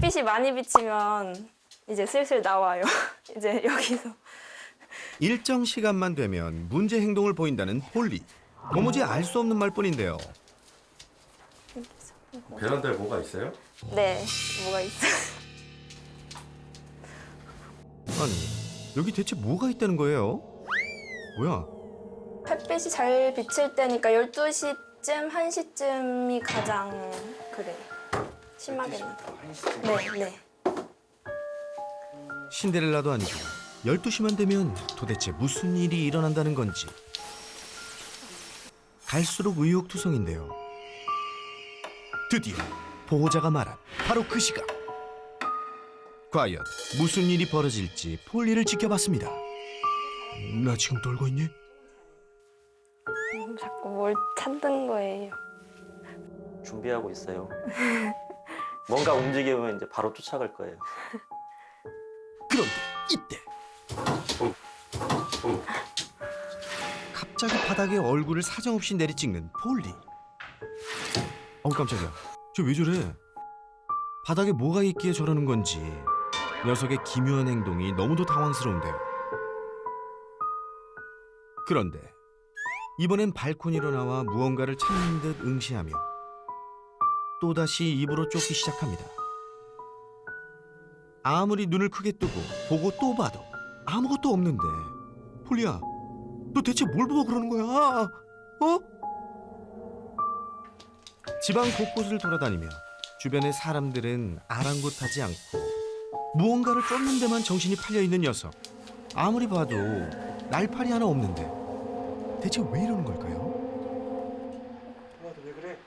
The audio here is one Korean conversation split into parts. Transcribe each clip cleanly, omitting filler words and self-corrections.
햇빛이 많이 비치면 이제 슬슬 나와요. 이제 여기서. 일정 시간만 되면 문제 행동을 보인다는 폴리. 도무지 알 수 없는 말뿐인데요. 베란다에 뭐가 있어요? 네, 뭐가 있어요. 아니, 여기 대체 뭐가 있다는 거예요? 뭐야? 햇빛이 잘 비칠 때니까 12시쯤, 1시쯤이 가장 그래요. 심하게는. 네, 네. 신데렐라도 아니고 12시만 되면 도대체 무슨 일이 일어난다는 건지. 갈수록 의욕투성인데요. 드디어 보호자가 말한 바로 그 시각. 과연 무슨 일이 벌어질지 폴리를 지켜봤습니다. 나 지금 떨고 있니? 자꾸 뭘 찾는 거예요. 준비하고 있어요. 뭔가 움직이면 이제 바로 쫓아갈 거예요. 그런데 이때 갑자기 바닥에 얼굴을 사정없이 내리찍는 폴리. 깜짝이야. 저 왜 저래? 바닥에 뭐가 있기에 저러는 건지 녀석의 기묘한 행동이 너무도 당황스러운데요. 그런데 이번엔 발코니로 나와 무언가를 찾는 듯 응시하며 또다시 입으로 쫓기 시작합니다. 아무리 눈을 크게 뜨고 보고 또 봐도 아무것도 없는데. 폴리야, 너 대체 뭘 보고 그러는 거야? 집안 곳곳을 돌아다니며 주변의 사람들은 아랑곳하지 않고 무언가를 쫓는 데만 정신이 팔려있는 녀석. 아무리 봐도 날파리 하나 없는데 대체 왜 이러는 걸까요? 너 왜 그래?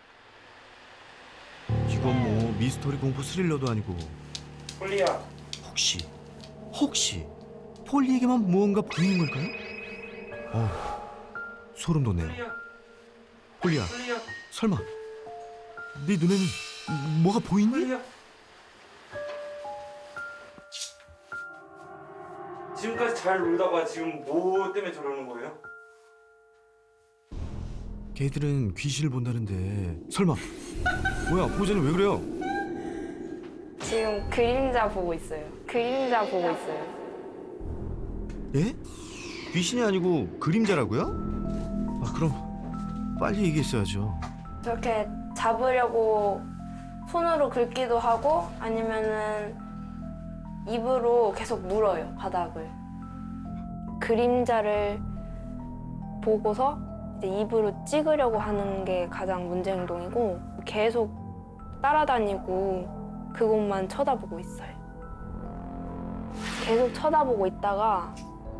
이건 뭐 미스터리 공포 스릴러도 아니고. 폴리야. 혹시 폴리에게만 무언가 보이는 걸까요? 소름 돋네요. 폴리야, 설마 네 눈에는 뭐가 보이니? 지금까지 잘 놀다가 지금 뭐 때문에 저러는 거예요? 걔들은 귀신을 본다는데 설마 뭐야, 보호자는 왜 그래요? 지금 그림자 보고 있어요. 그림자 보고 있어요. 예? 귀신이 아니고 그림자라고요? 그럼 빨리 얘기했어야죠. 저렇게 잡으려고 손으로 긁기도 하고 아니면은 입으로 계속 물어요, 바닥을. 그림자를 보고서 이제 입으로 찍으려고 하는 게 가장 문제 행동이고 계속 따라다니고 그곳만 쳐다보고 있어요. 계속 쳐다보고 있다가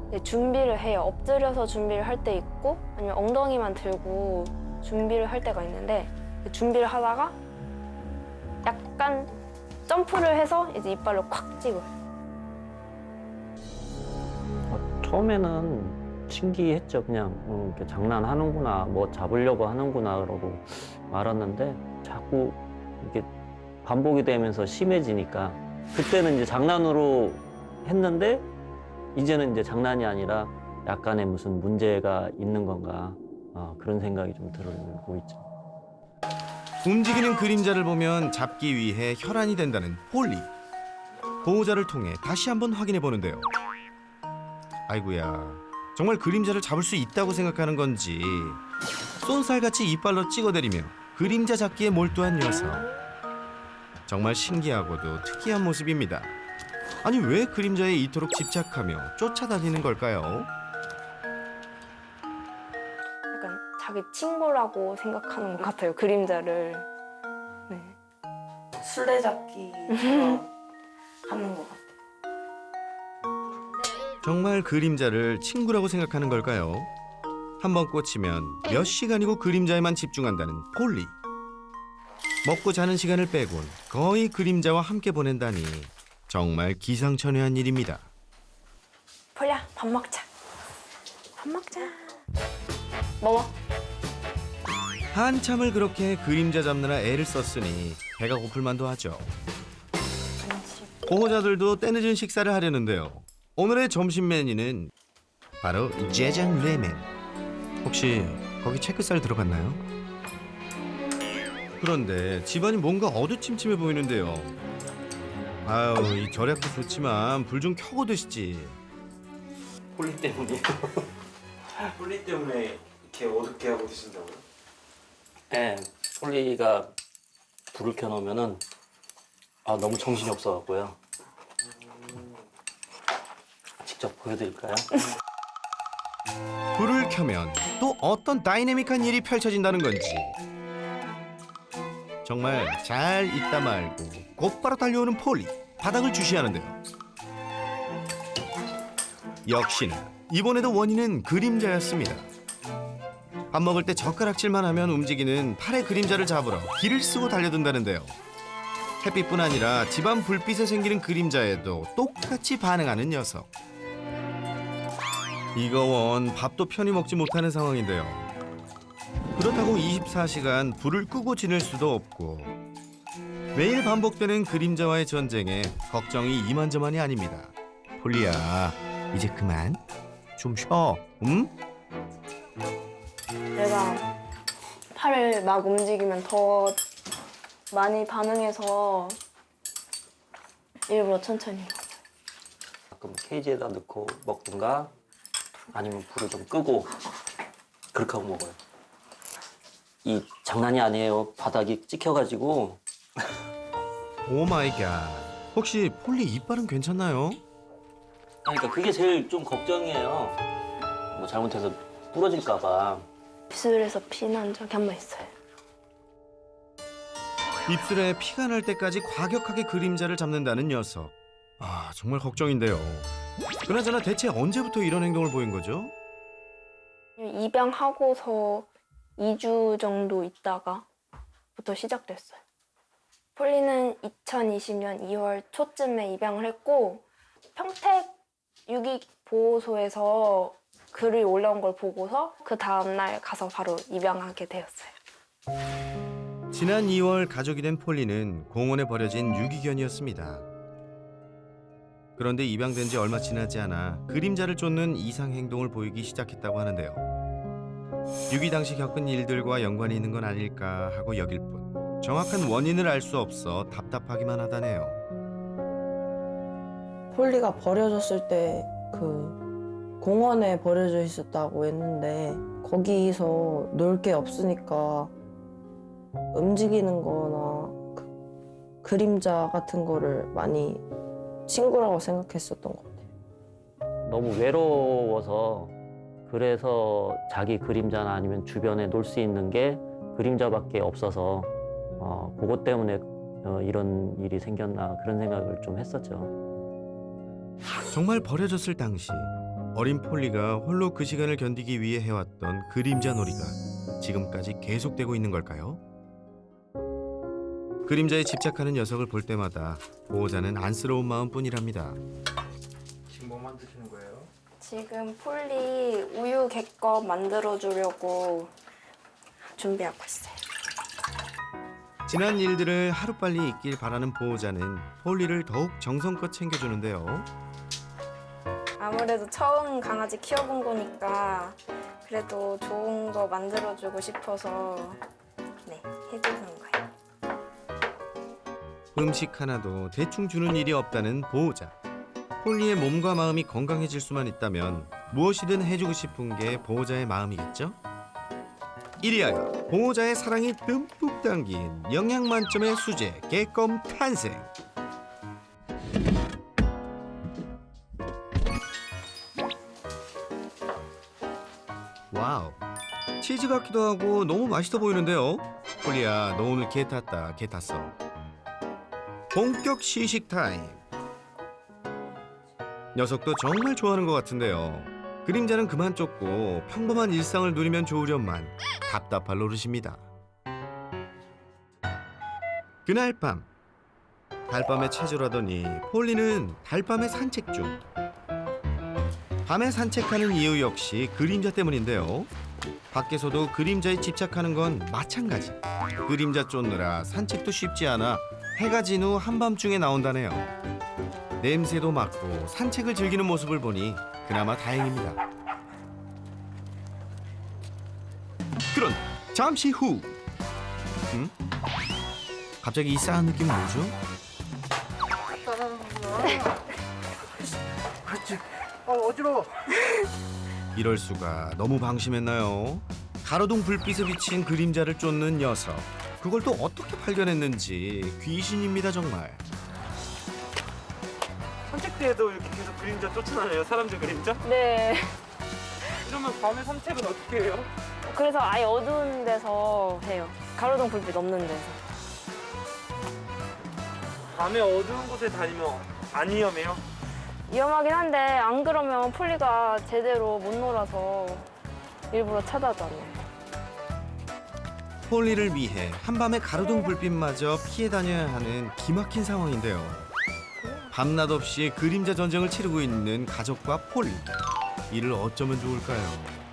이제 준비를 해요. 엎드려서 준비를 할 때 있고 아니면 엉덩이만 들고 준비를 할 때가 있는데 준비를 하다가 약간 점프를 해서 이제 이빨로 콱 찍어요. 처음에는 신기했죠. 그냥 이렇게 장난하는구나, 뭐 잡으려고 하는구나 그러고 말았는데 자꾸 이렇게 반복이 되면서 심해지니까 그때는 이제 장난으로 했는데 이제는 이제 장난이 아니라 약간의 무슨 문제가 있는 건가 그런 생각이 좀 들고 있죠. 움직이는 그림자를 보면 잡기 위해 혈안이 된다는 폴리. 보호자를 통해 다시 한번 확인해 보는데요. 아이고야, 정말 그림자를 잡을 수 있다고 생각하는 건지 쏜살같이 이빨로 찍어대리며 그림자 잡기에 몰두한 녀석. 정말 신기하고도 특이한 모습입니다. 아니, 왜 그림자에 이토록 집착하며 쫓아다니는 걸까요? 약간 자기 친구라고 생각하는 것 같아요, 그림자를. 네. 술래잡기처럼 하는 것 같아요. 정말 그림자를 친구라고 생각하는 걸까요? 한번 꽂히면 몇 시간이고 그림자에만 집중한다는 폴리. 먹고 자는 시간을 빼곤 거의 그림자와 함께 보낸다니 정말 기상천외한 일입니다. 폴리야, 밥 먹자. 밥 먹자. 먹어. 한참을 그렇게 그림자 잡느라 애를 썼으니 배가 고플 만도 하죠. 보호자들도 때늦은 식사를 하려는데요. 오늘의 점심 메뉴는 바로 짜장라면. 혹시 거기 채끝살 들어갔나요? 그런데 집안이 뭔가 어두침침해 보이는데요. 아유, 이 절약도 좋지만 불 좀 켜고 드시지. 폴리 때문이에요. 폴리 때문에 이렇게 어둡게 하고 드신다고요? 네, 폴리가 불을 켜놓으면은 너무 정신이 없어갖고요. 직접 보여드릴까요? 불을 켜면 또 어떤 다이내믹한 일이 펼쳐진다는 건지. 정말 잘 있다 말고 곧바로 달려오는 폴리. 바닥을 주시하는데요. 역시나 이번에도 원인은 그림자였습니다. 밥 먹을 때 젓가락질만 하면 움직이는 팔의 그림자를 잡으러 기를 쓰고 달려든다는데요. 햇빛뿐 아니라 집안 불빛에 생기는 그림자에도 똑같이 반응하는 녀석. 이거 원 밥도 편히 먹지 못하는 상황인데요. 그렇다고 24시간 불을 끄고 지낼 수도 없고 매일 반복되는 그림자와의 전쟁에 걱정이 이만저만이 아닙니다. 폴리야, 이제 그만 좀 쉬어, 응? 내가 팔을 막 움직이면 더 많이 반응해서 일부러 천천히 먹어요. 가끔 케이지에다 넣고 먹든가 아니면 불을 좀 끄고 그렇게 하고 먹어요. 이 장난이 아니에요. 바닥이 찍혀가지고. 오 마이 갓. 혹시 폴리 이빨은 괜찮나요? 그러니까 그게 제일 좀 걱정이에요. 뭐 잘못해서 부러질까 봐. 입술에서 피 난 적이 한 번 있어요. 입술에 피가 날 때까지 과격하게 그림자를 잡는다는 녀석. 아, 정말 걱정인데요. 그나저나 대체 언제부터 이런 행동을 보인 거죠? 입양하고서 2주 정도 있다가부터 시작됐어요. 폴리는 2020년 2월 초쯤에 입양을 했고 평택 유기보호소에서 글이 올라온 걸 보고서 그 다음날 가서 바로 입양하게 되었어요. 지난 2월 가족이 된 폴리는 공원에 버려진 유기견이었습니다. 그런데 입양된 지 얼마 지나지 않아 그림자를 쫓는 이상 행동을 보이기 시작했다고 하는데요. 유기 당시 겪은 일들과 연관이 있는 건 아닐까 하고 여길 뿐 정확한 원인을 알 수 없어 답답하기만 하다네요. 폴리가 버려졌을 때 공원에 버려져 있었다고 했는데 거기서 놀 게 없으니까 움직이는 거나 그림자 같은 거를 많이 친구라고 생각했었던 것 같아요. 너무 외로워서 그래서 자기 그림자나 아니면 주변에 놀 수 있는 게 그림자밖에 없어서 그것 때문에 이런 일이 생겼나 그런 생각을 좀 했었죠. 정말 버려졌을 당시 어린 폴리가 홀로 그 시간을 견디기 위해 해왔던 그림자 놀이가 지금까지 계속되고 있는 걸까요? 그림자에 집착하는 녀석을 볼 때마다 보호자는 안쓰러운 마음뿐이랍니다. 지금 뭐 만드시는 거예요? 지금 폴리 우유 객겁 만들어주려고 준비하고 있어요. 지난 일들을 하루빨리 잊길 바라는 보호자는 폴리를 더욱 정성껏 챙겨주는데요. 아무래도 처음 강아지 키워본 거니까 그래도 좋은 거 만들어주고 싶어서 네, 해주는 거예요. 음식 하나도 대충 주는 일이 없다는 보호자. 폴리의 몸과 마음이 건강해질 수만 있다면 무엇이든 해주고 싶은 게 보호자의 마음이겠죠? 이리하여 보호자의 사랑이 듬뿍 담긴 영양 만점의 수제 개껌 탄생. 와우, 치즈 같기도 하고 너무 맛있어 보이는데요. 폴리야, 너 오늘 개 탔다, 개 탔어. 본격 시식 타임. 녀석도 정말 좋아하는 것 같은데요. 그림자는 그만 쫓고 평범한 일상을 누리면 좋으련만 답답할 노릇입니다. 그날 밤, 달밤에 체조라더니 폴리는 달밤에 산책 중. 밤에 산책하는 이유 역시 그림자 때문인데요. 밖에서도 그림자에 집착하는 건 마찬가지. 그림자 쫓느라 산책도 쉽지 않아 해가 진 후 한밤중에 나온다네요. 냄새도 맡고 산책을 즐기는 모습을 보니 그나마 다행입니다. 그런 잠시 후, 갑자기 이 싸한 느낌은 뭐죠? 어지러워. 이럴 수가 너무 방심했나요? 가로등 불빛에 비친 그림자를 쫓는 녀석. 그걸 또 어떻게 발견했는지 귀신입니다 정말. 산책 때에도 이렇게 계속 그림자 쫓아다녀요? 사람들 그림자? 네. 이러면 밤에 산책은 어떻게 해요? 그래서 아예 어두운 데서 해요. 가로등 불빛 없는 데서. 밤에 어두운 곳에 다니면 안 위험해요? 위험하긴 한데 안 그러면 폴리가 제대로 못 놀아서 일부러 찾아다녀요. 폴리를 위해 한밤에 가로등 불빛마저 피해 다녀야 하는 기막힌 상황인데요. 밤낮 없이 그림자 전쟁을 치르고 있는 가족과 폴리. 이를 어쩌면 좋을까요?